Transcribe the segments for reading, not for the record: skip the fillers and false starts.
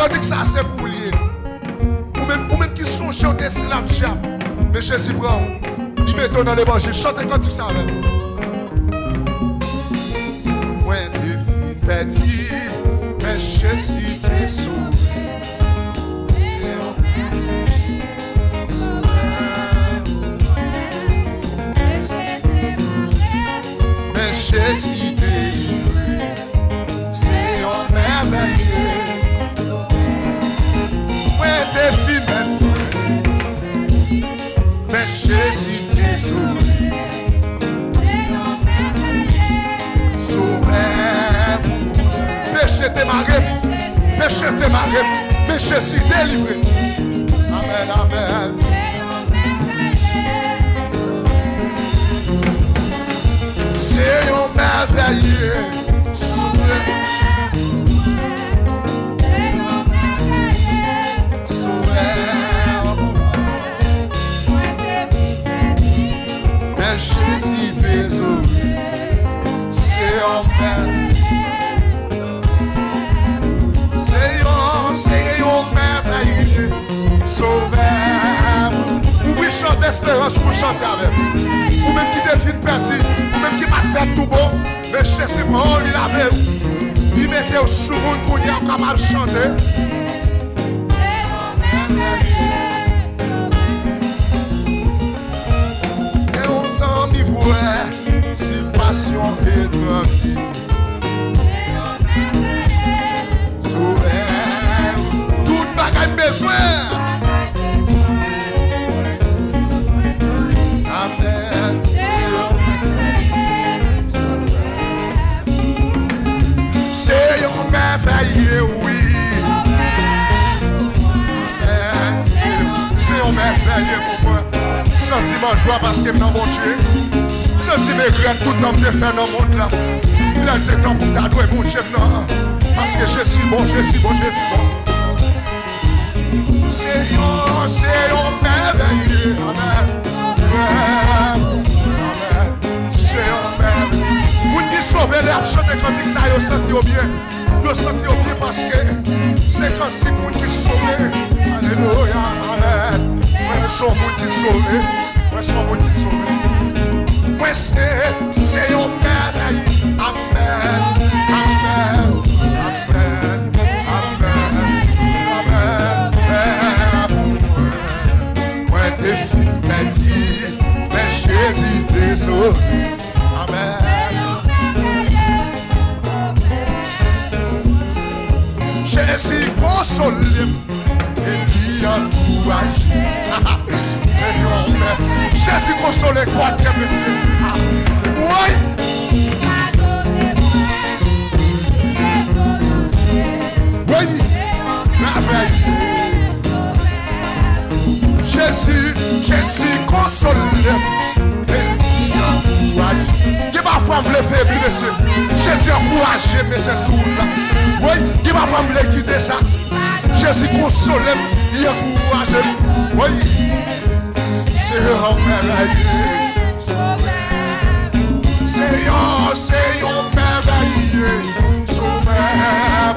Quand dit que ça c'est pour lier. Ou même qui sont chez esclaves diable. Mais Jésus prend. Il met dans l'évangile. Chantez quand il savait. Mwen te fin pèdi, mais Jésus t'est sauvé. C'est un mais Jésus t'est livré. C'est un merveilleux. Mwen te fin pèdi, mais Jésus t'est sauvé. Péché t'es marré, péché t'es marré, mais Jésus t'est livré. Amen, amen. C'est un merveilleux sauvé. Mais Jésus t'est sauvé. C'est un merveilleux. C'est un merveilleux sauveur. Ou oui, chante d'espérance pour chanter avec. Ou même qui défine perdu, ou même qui m'a fait tout beau. Mais Jésus, bon, il avait. Il mettait au sous monde pour dire qu'on m'a chanté. Et on s'enivrait, si passion est tranquille. Besoin. Amen. C'est un merveilleux, oui. C'est un merveilleux pour moi. Sentiment joie parce que dans mon Dieu. Sentiment regret tout le temps que je fais dans le monde là. Il a été temps pour t'adouer mon Dieu. Parce que je suis bon, je suis bon, je suis bon. C'est un merveilleux, amen. C'est un merveilleux. Vous qui sauvez l'air, chantez quand il ça, vous sentez bien. Vous sentez bien parce que c'est quand il qui sauvé. Alléluia, amen. Moi, je suis un monde qui sauvé. Moi, je suis un monde qui sauvé. Moi, c'est un merveilleux, amen. Amen. Amen. T'es fin pèdi, mais Jésus t'est sauvé. Amen. Jésus consolé et lui encouragé. Jésus consolé quoi que monsieur. Oui. Oui. Merveilleux. Jésus consolé et encouragé. Qui va pas me faire, monsieur? Jésus encouragé, mais c'est sourd. Oui, qui va pas me quitter ça? Jésus consolé et encouragé. Oui, c'est un merveilleux. C'est un merveilleux sauveur.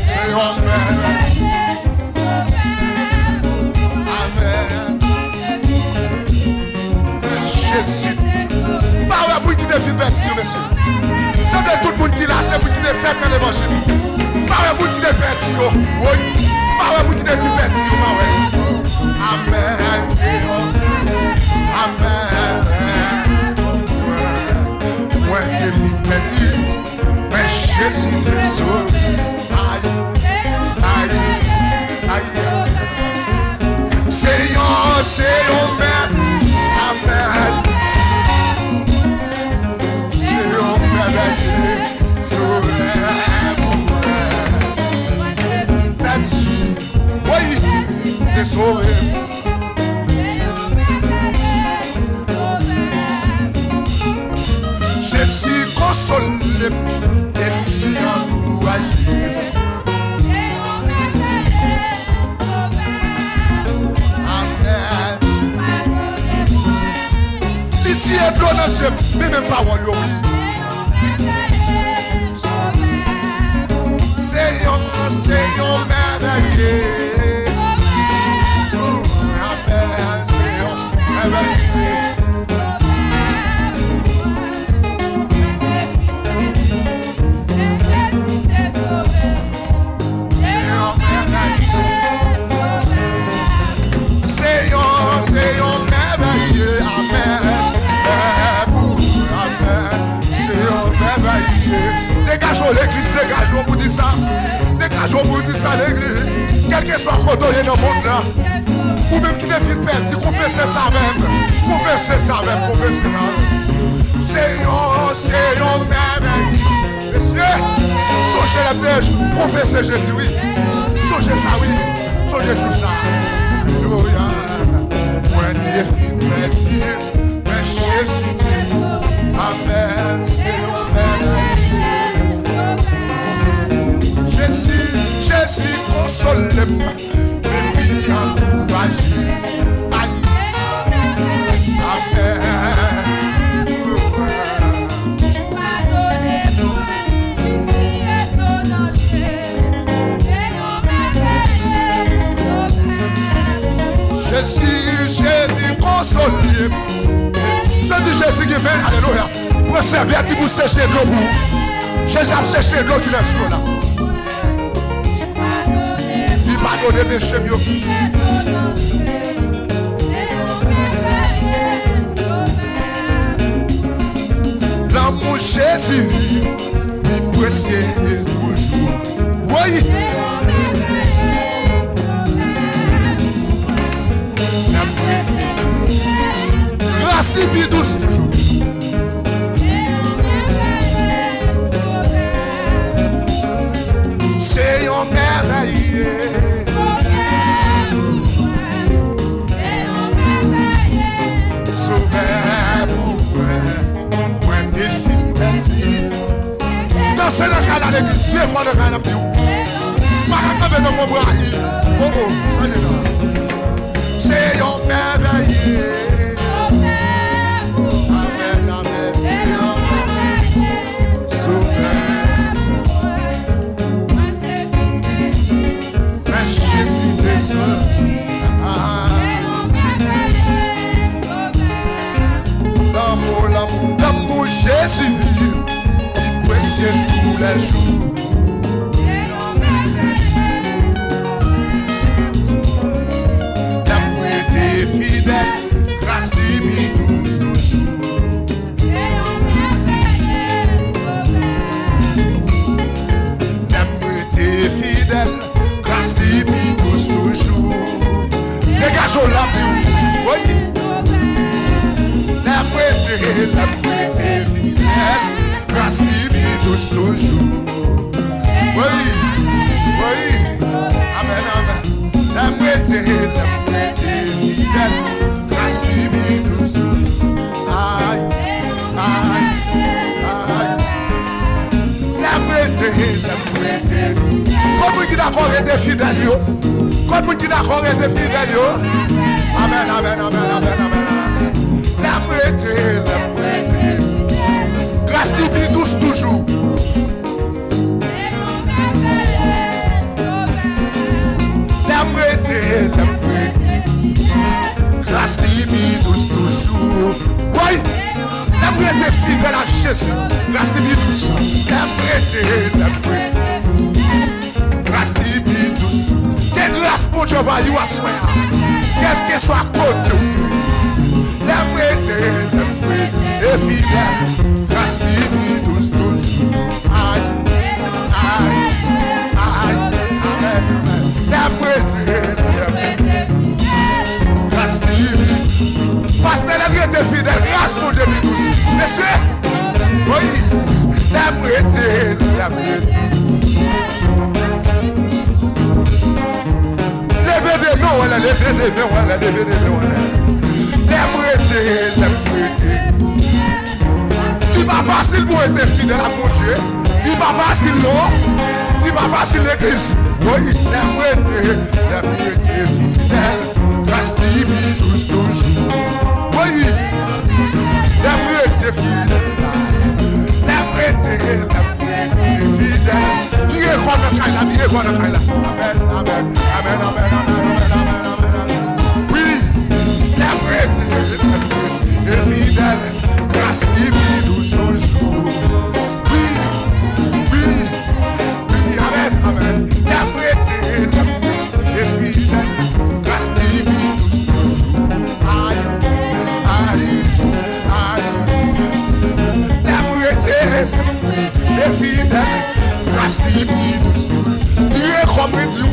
C'est un merveilleux. Jésus. Bah ouais, vous qui défile petit, monsieur. C'est de tout le monde qui l'a, c'est vous qui défile dans l'évangile. Bah ouais, vous qui défile petit, oui. Bah ouais, vous qui défile petit, bah ouais. Amen. Amen. Moi, défile petit, mais Jésus te sauve. Aïe, aïe, aïe. C'est un même. Amen. C'est un merveilleux sauveur. Merci. Oui, t'es sauvé. Je suis consolé et encouragé. Ici est blanc dans ce mais même pas oui. C'est un dire ça. Dégageons pour dire ça l'église. Quel que soit le côté dans le monde là. Ou même qui devine perdre, confessez ça même. Confessez ça même, confessez ça même. Seigneur, merveille. Monsieur, songez la pêche, confessez Jésus, oui. Songez ça, oui. Songez juste ça. Alléluia. Moi, Dieu, pèdi, mais Jésus, amen, Seigneur, merveille. Jésus, console-moi, et puis encourage-moi. Jésus, console-moi. C'est dit Jésus qui vient, alléluia. Pour servir qui vous sécher de l'eau. Jésus a séché de l'eau qui est sur là. Il pardonne mes péchés mieux. L'amour Jésus, il précieux toujours. Oui. Grâce et douce toujours. C'est un merveilleux. Dansez dans le cas l'église, viens voir le cas là. Pas dans mon bras. Oh oh, ça y est là. C'est un merveilleux. Amen, amen. Mais Jésus t'es seul. L'amour Jésus, il précieux tous les jours. L'amour était fidèle, grâce lui toujours. L'amour était fidèle, grâce lui toujours. Dégageons l'amour, oui. L'amour était fidèle, grâce lui douce toujours. Oui, oui, amen, amen. L'amour était fidèle, grâce lui douce toujours. Aïe, aïe, aïe. L'amour était fidèle. Quand vous êtes d'accord, était fidèle. Quand vous êtes d'accord, était fidèle. Amen, amen, amen, amen, amen. L'amour était, grâce divine douce toujours. L'amour était, grâce divine douce toujours. Oui, l'amour était fidèle à Jésus, grâce divine douce. L'amour était, grâce divine douce. Quelle grâce pour Dieu va y asseoir, quel que soit côté. L'amour est fidèle, grâce divine douce toujours. Aïe, aïe, aïe, amen, amen. L'amour est fidèle, grâce divine. Parce que l'amour est fidèle, grâce pour Dieu douce. Messieurs, oui, l'amour est fidèle. Levez des mains, voilà, levez des mains, voilà, levez des mains, voilà. L'amour était. Il n'est pas facile pour être fidèle à mon Dieu. Il n'est pas facile, non. Il n'est pas facile l'église. Oui, l'amour était fidèle. Grâce divine douce toujours. Oui, l'amour était fidèle. L'amour était fidèle. Viens quoi de Kaila, viens quoi de Kaila. Amen, amen, amen, amen, amen, amen. Oui, l'amour était fidèle. Grâce divine douce toujours. Oui, oui, oui, amen, amen. L'amour était fidèle. Grâce divine douce toujours. Aïe, aïe, aïe. L'amour était fidèle. Il est comme dit.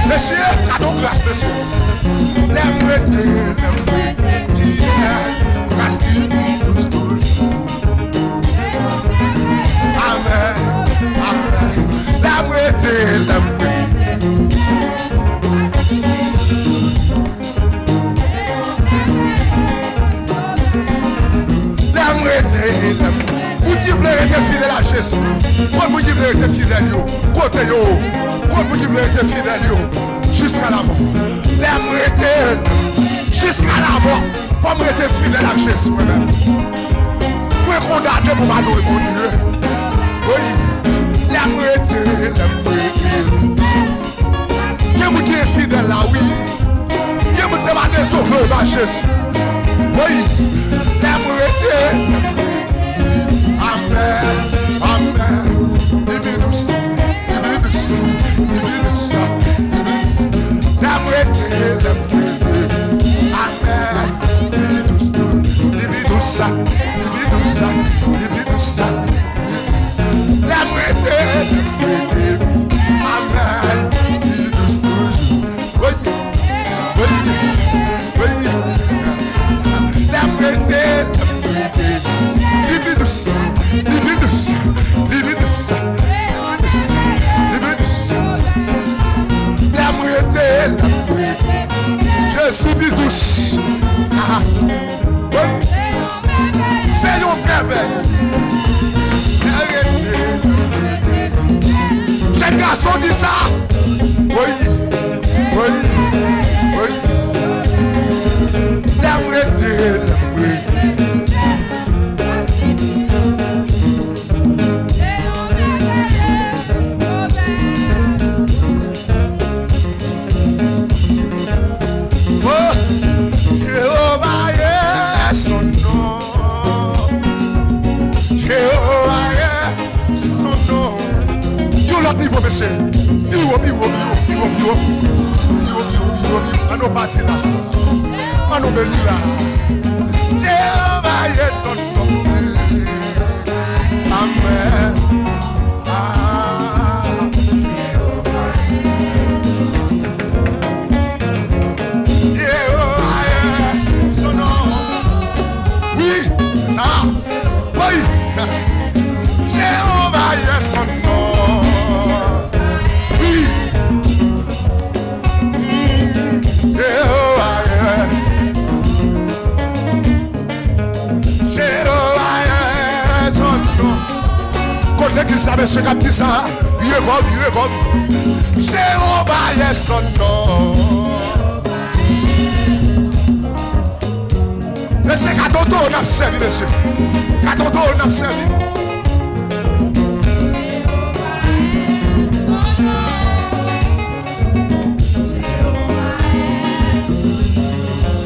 Monsieur, cadeau grâce, monsieur. Amen. Amen. La moitié, la vous qui voulez être fidèle à Jésus, vous qui voulez être fidèle, côté vous qui voulez être fidèle jusqu'à la mort. Jusqu'à la mort, comme être fidèle à Jésus moi-même. Vous êtes condamné pour m'adorer mon Dieu. Oui, la moitié. Qui est fidèle là, oui. Qui est désolé à Jésus. Oui, la moitié. Amen, amen. Ibidus. La moitié. Amen. Ibidus. La moitié. Amen. Ibidus. Oui. La moitié. Libidus. La moitié. Je suis bidus. C'est une merveille. Jeune garçon dit ça. Oui. La moitié. Niveau, monsieur. On nous partit là. On nous bénit là. Jéhovah est son nom. Amen. Jéhovah est son nom. Oui, ça. Oui. Jéhovah est son nom. Qui savait ce qu'a dit ça? Il est comme. Jéhovah est son nom. Mais c'est qu'à ton tour on a servi, monsieur. Qu'à ton tour on a servi.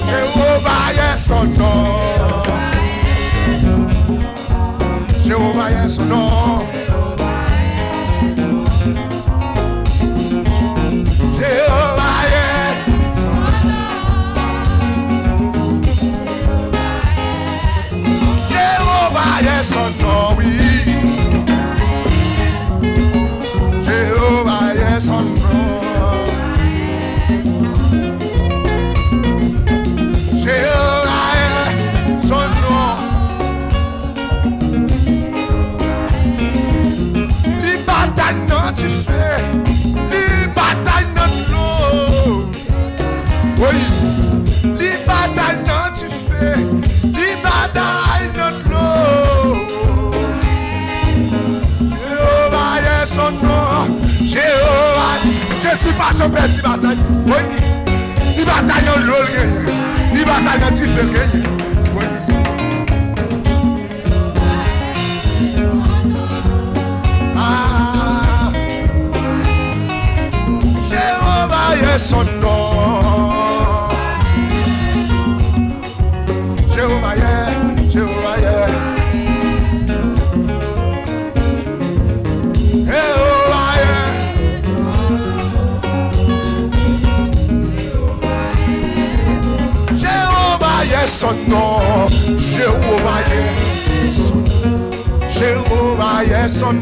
Jéhovah est son nom. Jéhovah est son nom. Son nom, oui. Jéhovah est son nom. Jéhovah est son nom. Les batailles non tu fais, les batailles non l'eau. Oui, les batailles non tu fais, les batailles non l'eau. Son nom, Jéhovah. Je suis pas jamais perdu bataille. Oui. Ni bataille en l'eau, ni bataille en tifel. Oui. Ah. Jéhovah est son nom. Jéhovah est, Jéhovah est. Son nom, Jéhovah est son nom. Jéhovah est son nom.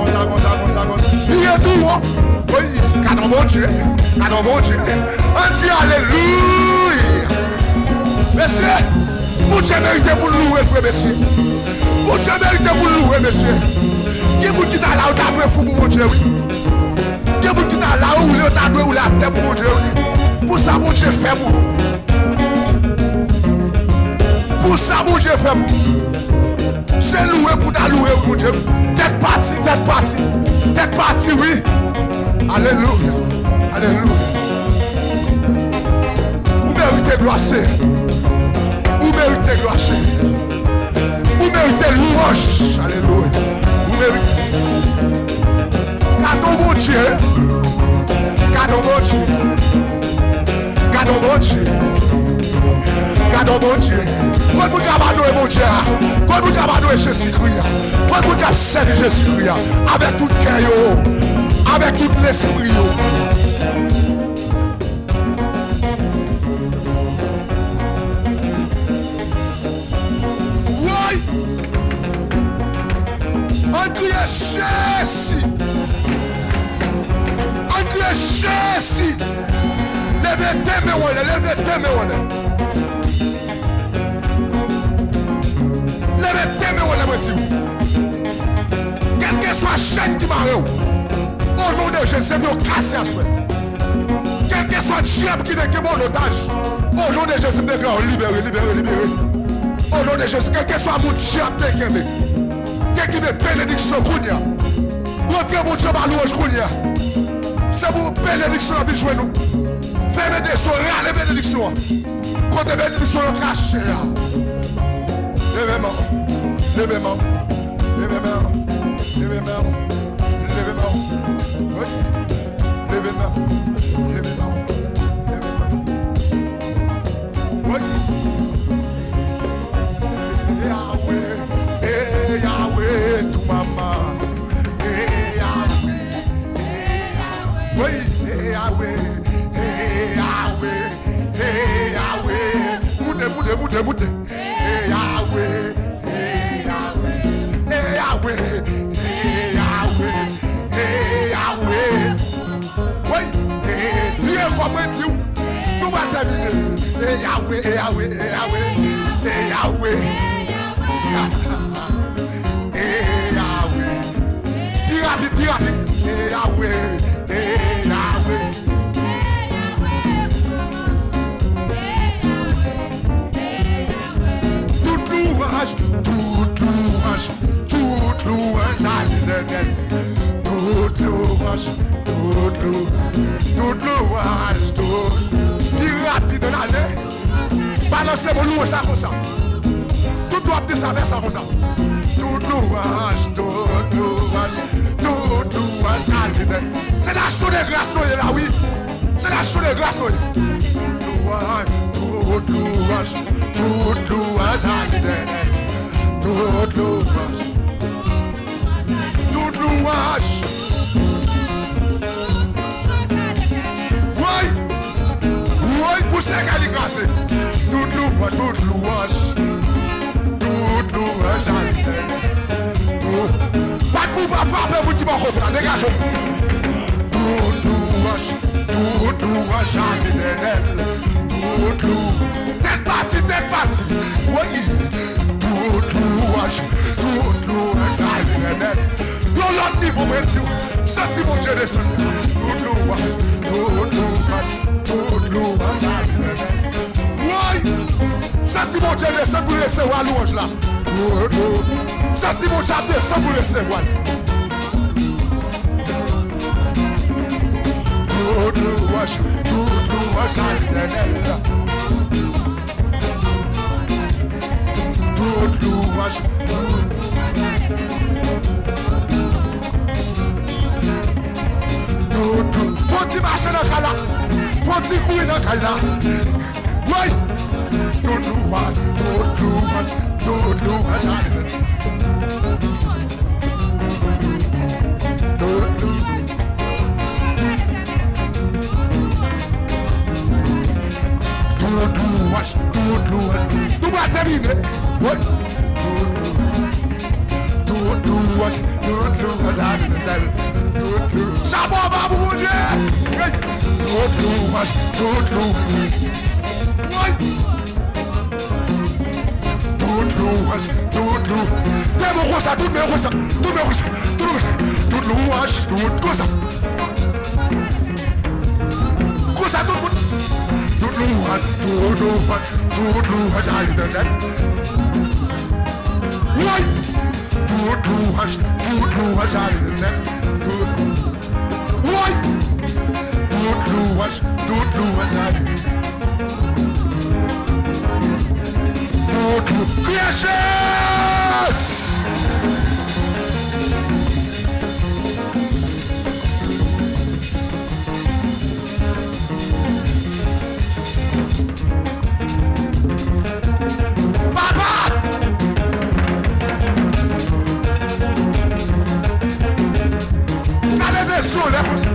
Il est tout, oui, canon mon Dieu, on dit alléluia. Messieurs, vous Dieu mérite pour louer, frère, messieurs. Vous Dieu mérite pour louer, messieurs. Qui vous qui t'a là où t'as fou pour mon Dieu, oui. Qui vous qui t'a là où t'as doué ou la terre pour mon Dieu, oui. Pour ça, mon Dieu fait pour vous. Pour ça, mon Dieu fait pour vous. C'est loué pour ta louer, mon Dieu. Tête partie, oui. Alléluia. Vous méritez gloire, vous méritez gloire, vous méritez louange. Alléluia. Vous méritez. Gardons mon Dieu. Quand vous avez mon Dieu, quand vous avez Jésus-Christ, quand vous avez servi Jésus-Christ, avec tout le cœur, avec tout l'esprit. Oui, on crie Jésus. On crie Jésus. Levez tes mains. Quelle que soit la chaîne qui m'a au nom de Jésus, vous cassez à souhait. Quel que soit le diable qui est mon otage, au nom de Jésus, vous libérez. Au nom de Jésus, quel que soit mon diable qui est mes bénédictions, rentrez mon Dieu par louange, c'est pour bénédiction de jouer nous. Faites des soirées à les bénédictions. Quand les bénédictions sont cachées. Levez-moi. Oui. Levez-moi. Oui. Yahweh, tout maman. Yahweh. Oui, Yahweh. Moutez. Yahweh. Oui, Dieu va me dire, nous va terminer. Yahweh. Yahweh. Toute louange à l'Éternel. Toute louange. Plus rapide de l'année. Balancez mon louange ça comme ça. Tout doit être ça comme ça. Toute louange à l'Éternel. C'est la chose de grâce nous là, oui. C'est la chose de grâce nous. Toute louange à l'Éternel. Toute louange. c'est qu'elle est cassée. Tout louange à l'éternel. Pas de pouvoir frapper pour qui va comprendre, dégagez. Toute louange à l'éternel. Toute louange. Tête partie. Oui. Toute louange à l'éternel. Dans l'autre niveau, monsieur, senti mon Dieu descendre. Toute louange à l'éternel. Oui. Senti mon Dieu descendre pour recevoir louange là. Senti mon Dieu descendre pour recevoir. Toute louange à l'éternel. Toute louange. Ponti marche dans le cas là. Ponti courir dans le cas là. Oui. Toute louange à l'éternel. Toute louange. Tout va terminer. Oui. Toute louange à l'éternel. Chabon va vous dire. Toute louange. Oui. Toute louange. T'es mon roi ça, tout le roi ça. Toute louange, tout ça. Quoi ça, tout le monde. Toute louange à l'éternel. Oui. Toute louange à l'éternel. Oui. Toute louange à l'éternel. Gracious! Papa! Allez dessus, là, comme ça.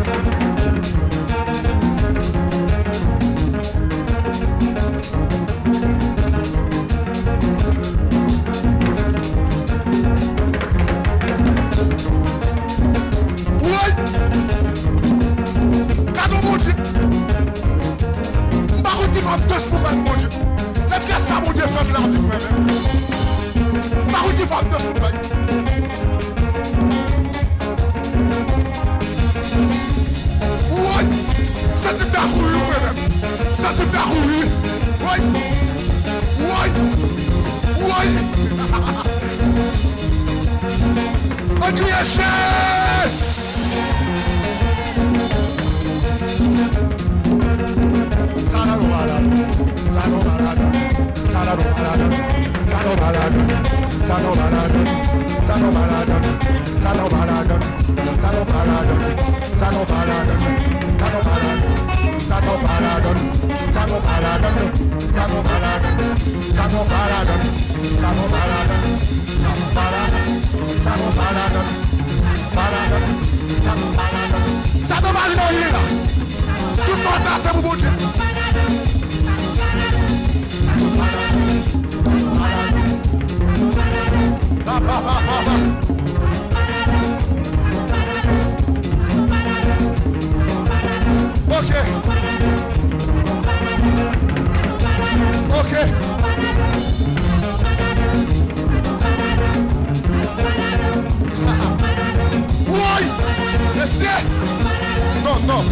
Non.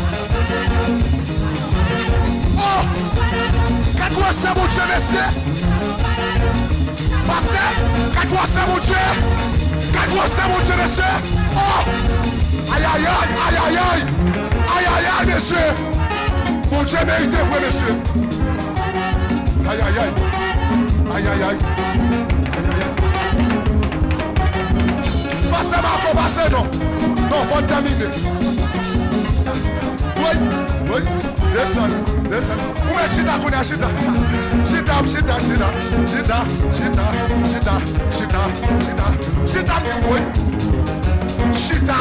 Oh! Quand c'est mon Dieu, messieurs? Pasteur, quand c'est mon Dieu? Quand c'est mon Dieu, messieurs? Oh! Aïe, messieurs! Mon Dieu mérite, vous, messieurs! Aïe. Pasteur Marco, passez, non? Non, faut terminer. Oui, descend. Où est Chita qu'on a Chita? Chita, oui. Chita.